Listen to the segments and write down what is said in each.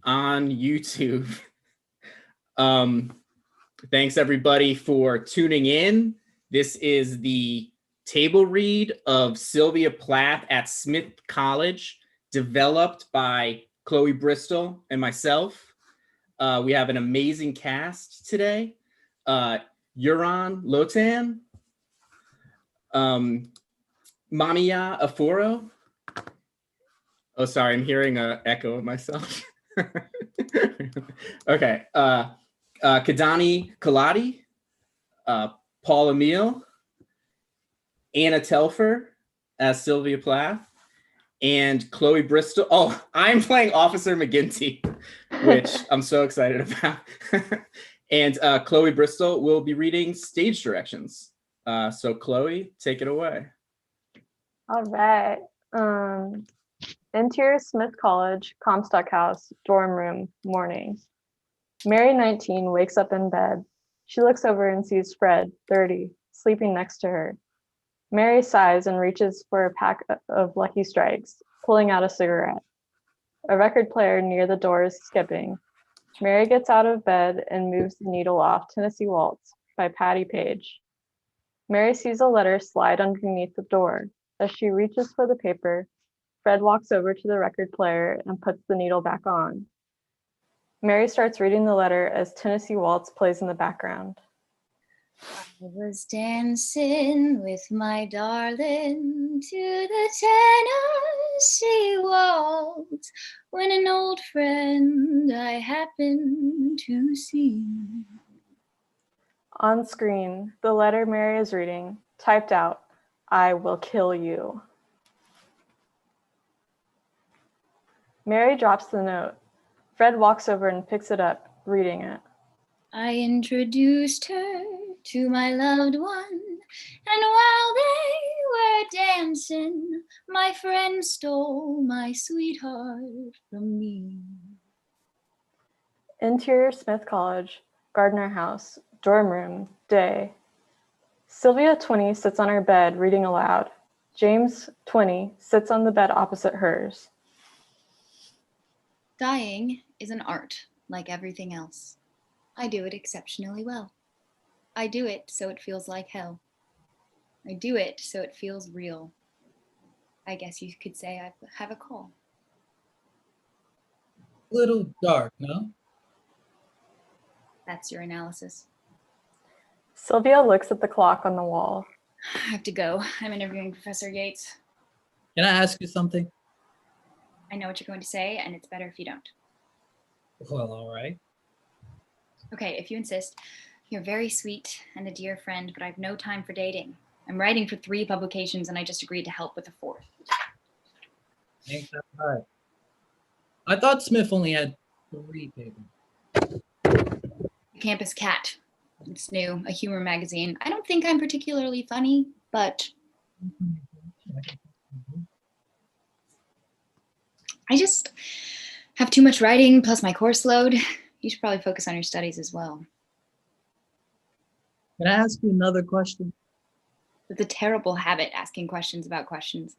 on YouTube. Thanks everybody for tuning in. This is the table read of Sylvia Plath at Smith College, developed by Chloe Bristol and myself. We have an amazing cast today. Yaron Lotan, Maame-Yaa Aforo. Oh, sorry, I'm hearing an echo of myself. Okay, KiDané Kelati, Paul Emile, Anna Telfer as Sylvia Plath, and Chloe Bristol. Oh, I'm playing Officer McGinty, which I'm so excited about. And Chloe Bristol will be reading stage directions. So Chloe, take it away. All right. Interior Smith College, Comstock House, dorm room, morning. Mary, 19, wakes up in bed. She looks over and sees Fred, 30, sleeping next to her. Mary sighs and reaches for a pack of Lucky Strikes, pulling out a cigarette. A record player near the door is skipping. Mary gets out of bed and moves the needle off Tennessee Waltz by Patti Page. Mary sees a letter slide underneath the door. As she reaches for the paper, Fred walks over to the record player and puts the needle back on. Mary starts reading the letter as Tennessee Waltz plays in the background. I was dancing with my darling to the Tennessee Waltz when an old friend I happened to see. On screen, the letter Mary is reading, typed out, "I will kill you." Mary drops the note. Fred walks over and picks it up, reading it. I introduced her to my loved one, and while they were dancing, my friend stole my sweetheart from me. Interior Smith College, Gardner House, dorm room, day. Sylvia, 20, sits on her bed, reading aloud. James, 20, sits on the bed opposite hers. Dying is an art, like everything else. I do it exceptionally well. I do it so it feels like hell. I do it so it feels real. I guess you could say I have a call. Little dark, no? That's your analysis. Sylvia looks at the clock on the wall. I have to go. I'm interviewing Professor Yates. Can I ask you something? I know what you're going to say, and it's better if you don't. Well, all right. Okay, if you insist. You're very sweet and a dear friend, but I have no time for dating. I'm writing for 3 publications, and I just agreed to help with a 4th. Ain't that right? I thought Smith only had 3 papers. Campus Cat. It's new, a humor magazine. I don't think I'm particularly funny, but I just have too much writing plus my course load. You should probably focus on your studies as well. Can I ask you another question? It's a terrible habit, asking questions about questions.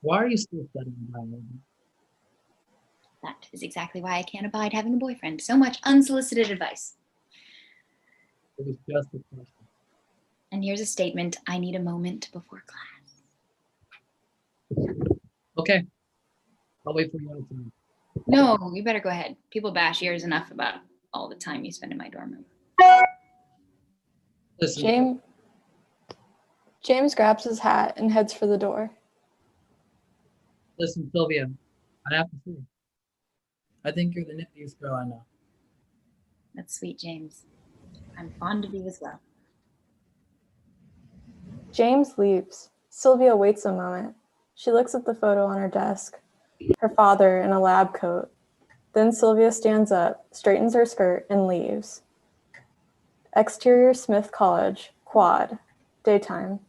Why are you still studying biology? That is exactly why I can't abide having a boyfriend. So much unsolicited advice. It was just a question. And here's a statement. I need a moment before class. Okay. I'll wait for you outside. No, you better go ahead. People bash ears enough about all the time you spend in my dorm room. Listen. James grabs his hat and heads for the door. Listen, Sylvia, I have to say, I think you're the niftiest girl I know. That's sweet, James. I'm fond of you as well. James leaves. Sylvia waits a moment. She looks at the photo on her desk. Her father in a lab coat. Then Sylvia stands up, straightens her skirt, and leaves. Exterior Smith College, quad, daytime.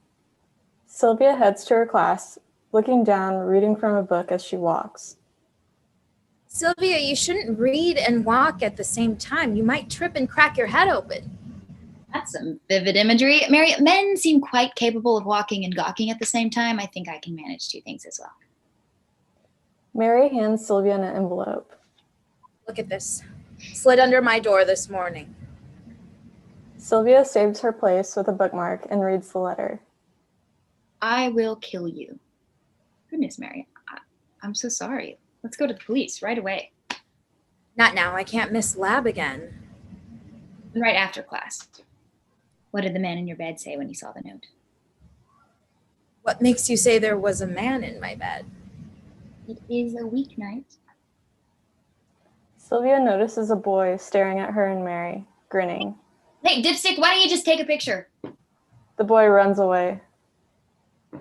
Sylvia heads to her class, looking down, reading from a book as she walks. Sylvia, you shouldn't read and walk at the same time. You might trip and crack your head open. That's some vivid imagery. Mary, men seem quite capable of walking and gawking at the same time. I think I can manage 2 things as well. Mary hands Sylvia an envelope. Look at this. Slid under my door this morning. Sylvia saves her place with a bookmark and reads the letter. I will kill you. Goodness, Mary. I'm so sorry. Let's go to the police right away. Not now. I can't miss lab again. Right after class. What did the man in your bed say when he saw the note? What makes you say there was a man in my bed? It is a weeknight. Sylvia notices a boy staring at her and Mary, grinning. Hey, dipstick, why don't you just take a picture? The boy runs away.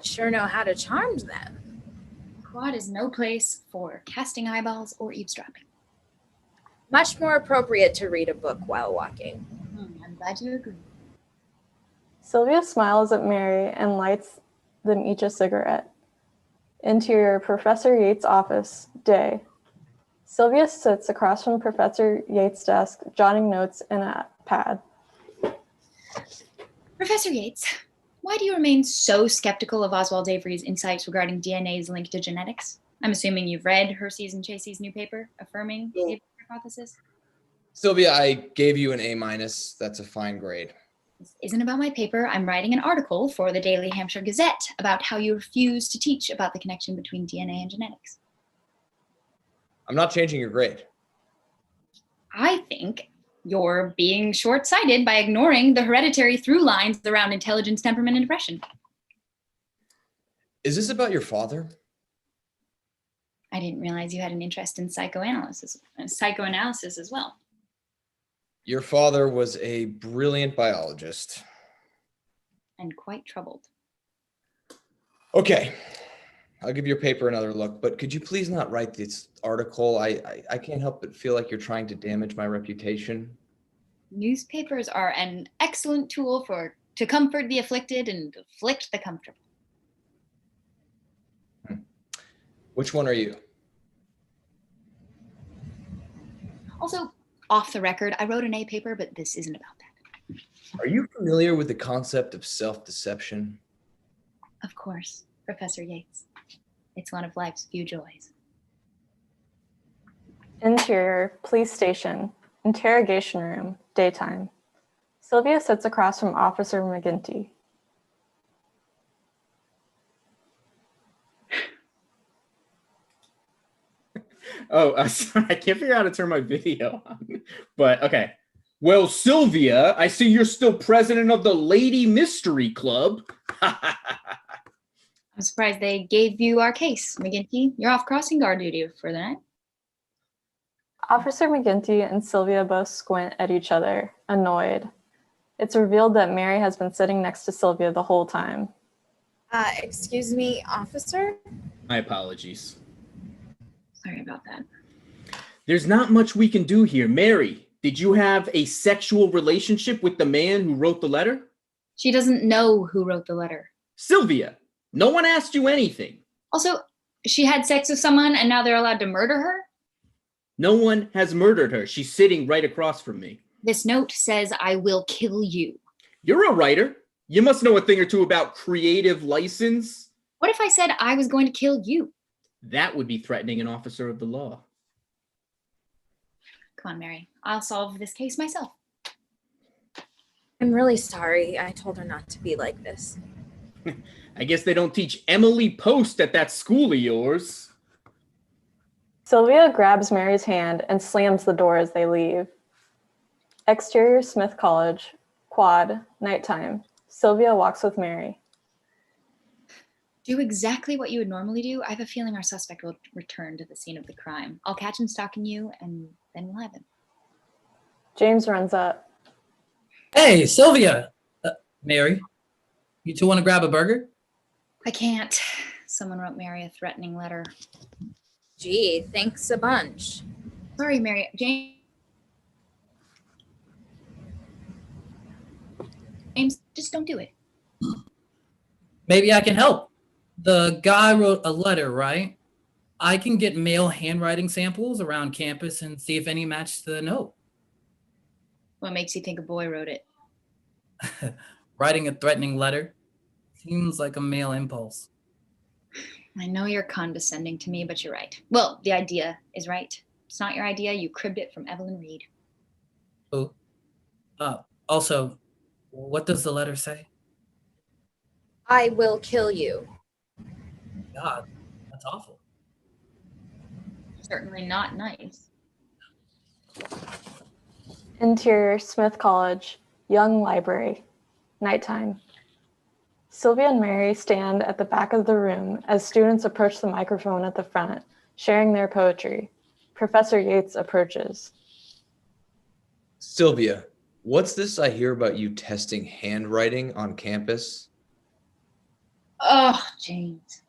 Sure know how to charm them. Quad is no place for casting eyeballs or eavesdropping. Much more appropriate to read a book while walking. I'm glad you agree. Sylvia smiles at Mary and lights them each a cigarette. Interior, Professor Yates' office, day. Sylvia sits across from Professor Yates' desk, jotting notes in a pad. Professor Yates, why do you remain so skeptical of Oswald Avery's insights regarding DNA's link to genetics? I'm assuming you've read Hersey's and Chasey's new paper affirming Avery's hypothesis. Sylvia, I gave you an A-. That's a fine grade. This isn't about my paper. I'm writing an article for the Daily Hampshire Gazette about how you refuse to teach about the connection between DNA and genetics. I'm not changing your grade. I think you're being short-sighted by ignoring the hereditary through lines around intelligence, temperament, and depression. Is this about your father? I didn't realize you had an interest in psychoanalysis as well. Your father was a brilliant biologist. And quite troubled. Okay, I'll give your paper another look, but could you please not write this article? I can't help but feel like you're trying to damage my reputation. Newspapers are an excellent tool to comfort the afflicted and afflict the comfortable. Which one are you? Also, off the record, I wrote an A paper, but this isn't about that. Are you familiar with the concept of self-deception? Of course, Professor Yates. It's one of life's few joys. Interior, police station, interrogation room, daytime. Sylvia sits across from Officer McGinty. Oh, sorry, I can't figure out how to turn my video on. But okay. Well, Sylvia, I see you're still president of the Lady Mystery Club. I'm surprised they gave you our case, McGinty. You're off crossing guard duty for the night. Officer McGinty and Sylvia both squint at each other, annoyed. It's revealed that Mary has been sitting next to Sylvia the whole time. Excuse me, officer? My apologies. Sorry about that. There's not much we can do here. Mary, did you have a sexual relationship with the man who wrote the letter? She doesn't know who wrote the letter. Sylvia, no one asked you anything. Also, she had sex with someone and now they're allowed to murder her? No one has murdered her. She's sitting right across from me. This note says, I will kill you. You're a writer. You must know a thing or two about creative license. What if I said I was going to kill you? That would be threatening an officer of the law. Come on, Mary. I'll solve this case myself. I'm really sorry. I told her not to be like this. I guess they don't teach Emily Post at that school of yours. Sylvia grabs Mary's hand and slams the door as they leave. Exterior, Smith College, quad, nighttime. Sylvia walks with Mary. Do exactly what you would normally do. I have a feeling our suspect will return to the scene of the crime. I'll catch him stalking you, and then we'll have him. James runs up. Hey, Sylvia! Mary, you two want to grab a burger? I can't. Someone wrote Mary a threatening letter. Gee, thanks a bunch. Sorry, Mary. James, just don't do it. Maybe I can help. The guy wrote a letter, right? I can get male handwriting samples around campus and see if any match the note. What makes you think a boy wrote it? Writing a threatening letter seems like a male impulse. I know you're condescending to me, but you're right. Well, the idea is right. It's not your idea. You cribbed it from Evelyn Reed. Oh, also, what does the letter say? I will kill you. God, that's awful. Certainly not nice. Interior, Smith College, Young Library, nighttime. Sylvia and Mary stand at the back of the room as students approach the microphone at the front, sharing their poetry. Professor Yates approaches. Sylvia, what's this I hear about you testing handwriting on campus? Oh, James.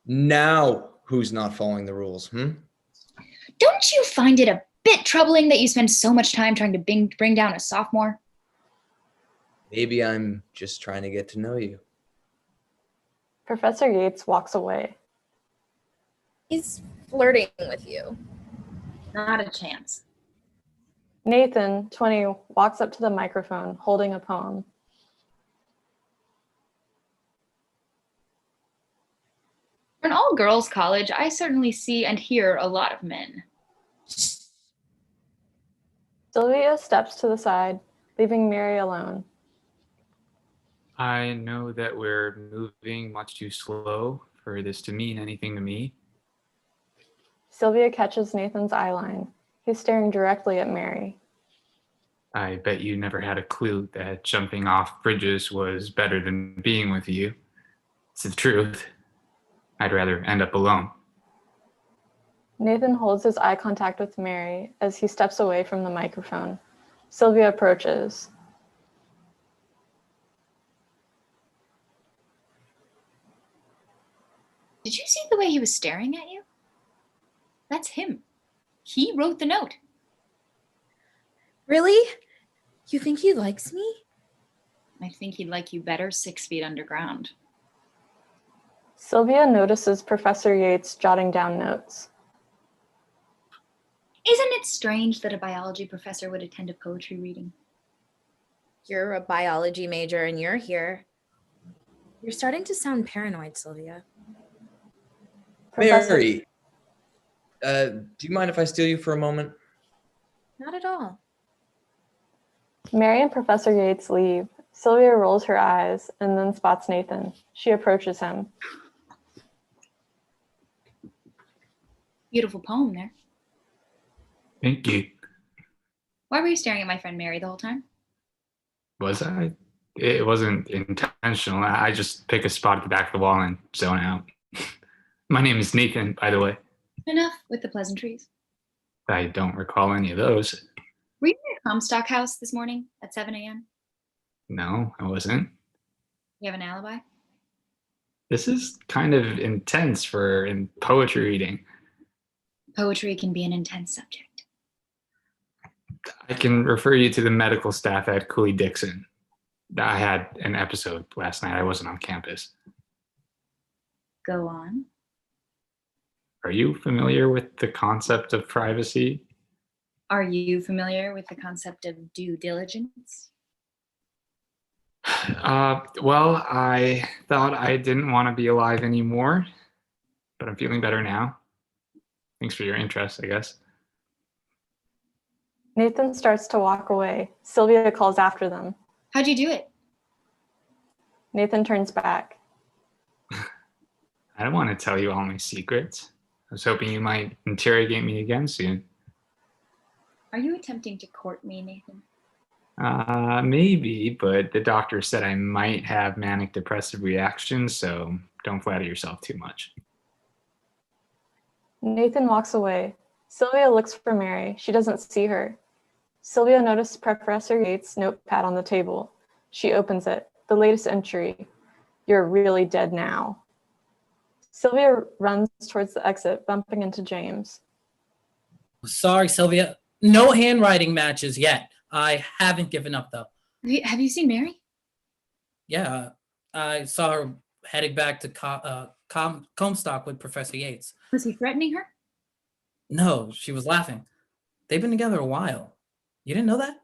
Now, who's not following the rules, Don't you find it a bit troubling that you spend so much time trying to bring down a sophomore? Maybe I'm just trying to get to know you. Professor Yates walks away. He's flirting with you. Not a chance. Nathan, 20, walks up to the microphone holding a poem. For an all-girls college, I certainly see and hear a lot of men. Sylvia steps to the side, leaving Mary alone. I know that we're moving much too slow for this to mean anything to me. Sylvia catches Nathan's eyeline. He's staring directly at Mary. I bet you never had a clue that jumping off bridges was better than being with you. It's the truth. I'd rather end up alone. Nathan holds his eye contact with Mary as he steps away from the microphone. Sylvia approaches. Did you see the way he was staring at you? That's him. He wrote the note. Really? You think he likes me? I think he'd like you better 6 feet underground. Sylvia notices Professor Yates jotting down notes. Isn't it strange that a biology professor would attend a poetry reading? You're a biology major and you're here. You're starting to sound paranoid, Sylvia. Mary, do you mind if I steal you for a moment? Not at all. Mary and Professor Yates leave. Sylvia rolls her eyes and then spots Nathan. She approaches him. Beautiful poem there. Thank you. Why were you staring at my friend Mary the whole time? Was I? It wasn't intentional. I just pick a spot at the back of the wall and zone out. My name is Nathan, by the way. Enough with the pleasantries. I don't recall any of those. Were you at Comstock House this morning at 7 a.m.? No, I wasn't. You have an alibi? This is kind of intense for in poetry reading. Poetry can be an intense subject. I can refer you to the medical staff at Cooley-Dixon. I had an episode last night. I wasn't on campus. Go on. Are you familiar with the concept of privacy? Are you familiar with the concept of due diligence? Well, I thought I didn't want to be alive anymore, but I'm feeling better now. Thanks for your interest, I guess. Nathan starts to walk away. Sylvia calls after them. How'd you do it? Nathan turns back. I don't want to tell you all my secrets. I was hoping you might interrogate me again soon. Are you attempting to court me, Nathan? Maybe, but the doctor said I might have manic depressive reactions, so don't flatter yourself too much. Nathan walks away. Sylvia looks for Mary. She doesn't see her. Sylvia notices Professor Yates' notepad on the table. She opens it. The latest entry. You're really dead now. Sylvia runs towards the exit, bumping into James. Sorry, Sylvia. No handwriting matches yet. I haven't given up, though. Have you seen Mary? Yeah, I saw her heading back to Comstock with Professor Yates. Was he threatening her? No, she was laughing. They've been together a while. You didn't know that?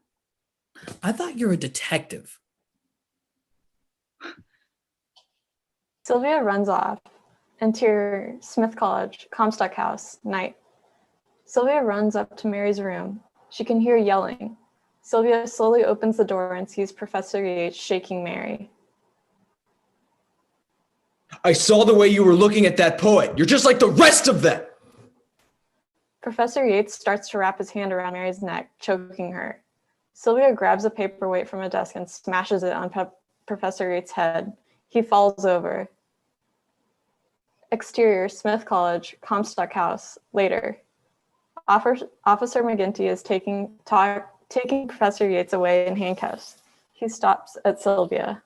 I thought you were a detective. Sylvia runs off. Interior, Smith College, Comstock House, night. Sylvia runs up to Mary's room. She can hear yelling. Sylvia slowly opens the door and sees Professor Yates shaking Mary. I saw the way you were looking at that poet. You're just like the rest of them. Professor Yates starts to wrap his hand around Mary's neck, choking her. Sylvia grabs a paperweight from a desk and smashes it on Professor Yates' head. He falls over. Exterior, Smith College, Comstock House, later. Officer McGinty is taking Professor Yates away in handcuffs. He stops at Sylvia.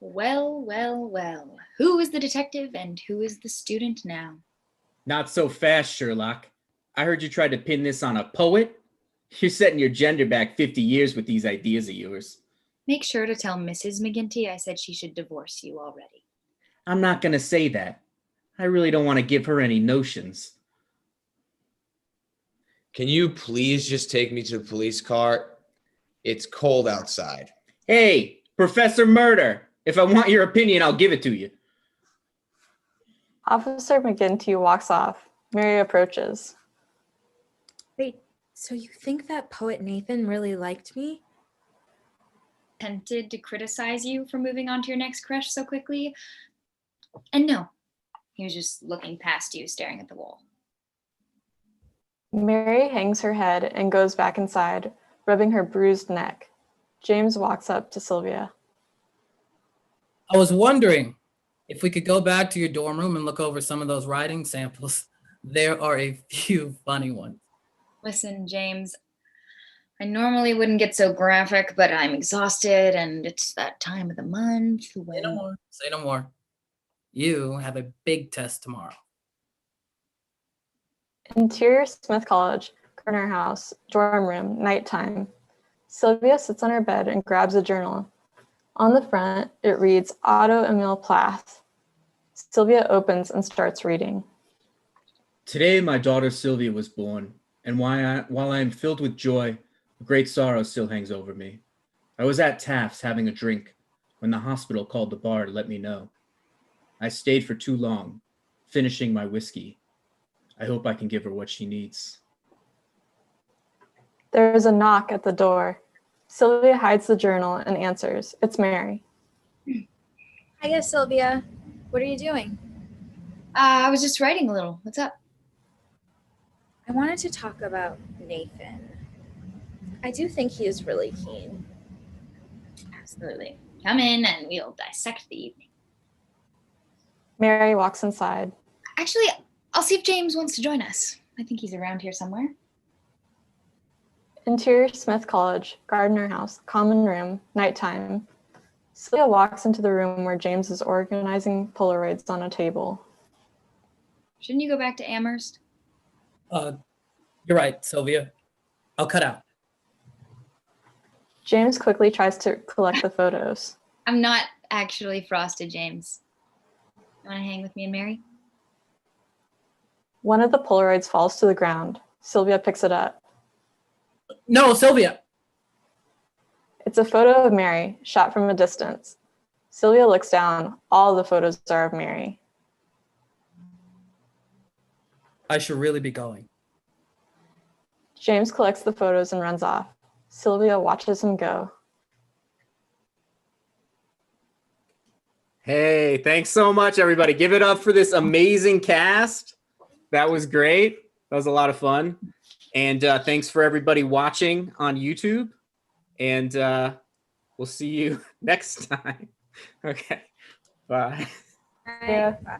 Well, well, well. Who is the detective and who is the student now? Not so fast, Sherlock. I heard you tried to pin this on a poet. You're setting your gender back 50 years with these ideas of yours. Make sure to tell Mrs. McGinty I said she should divorce you already. I'm not going to say that. I really don't want to give her any notions. Can you please just take me to the police car? It's cold outside. Hey, Professor Murder. If I want your opinion, I'll give it to you. Officer McGinty walks off. Mary approaches. Wait, so you think that poet Nathan really liked me? Tempted to criticize you for moving on to your next crush so quickly? And no, he was just looking past you, staring at the wall. Mary hangs her head and goes back inside, rubbing her bruised neck. James walks up to Sylvia. I was wondering if we could go back to your dorm room and look over some of those writing samples. There are a few funny ones. Listen, James, I normally wouldn't get so graphic, but I'm exhausted and it's that time of the month when... Say no more. Say no more. You have a big test tomorrow. Interior, Smith College, Gardner House, dorm room, nighttime. Sylvia sits on her bed and grabs a journal. On the front, it reads Otto Emile Plath. Sylvia opens and starts reading. Today, my daughter Sylvia was born, and while I am filled with joy, a great sorrow still hangs over me. I was at Taft's having a drink when the hospital called the bar to let me know. I stayed for too long, finishing my whiskey. I hope I can give her what she needs. There is a knock at the door. Sylvia hides the journal and answers. It's Mary. Hiya, Sylvia. What are you doing? I was just writing a little. What's up? I wanted to talk about Nathan. I do think he is really keen. Absolutely. Come in and we'll dissect the evening. Mary walks inside. Actually, I'll see if James wants to join us. I think he's around here somewhere. Interior, Smith College, Gardner House, common room, nighttime. Sylvia walks into the room where James is organizing Polaroids on a table. Shouldn't you go back to Amherst? You're right, Sylvia. I'll cut out. James quickly tries to collect the photos. I'm not actually frosted, James. You want to hang with me and Mary? One of the Polaroids falls to the ground. Sylvia picks it up. No, Sylvia. It's a photo of Mary, shot from a distance. Sylvia looks down. All the photos are of Mary. I should really be going. James collects the photos and runs off. Sylvia watches him go. Hey, thanks so much, everybody. Give it up for this amazing cast. That was great. That was a lot of fun. And thanks for everybody watching on YouTube. And we'll see you next time. Okay. Bye. Yeah. Bye.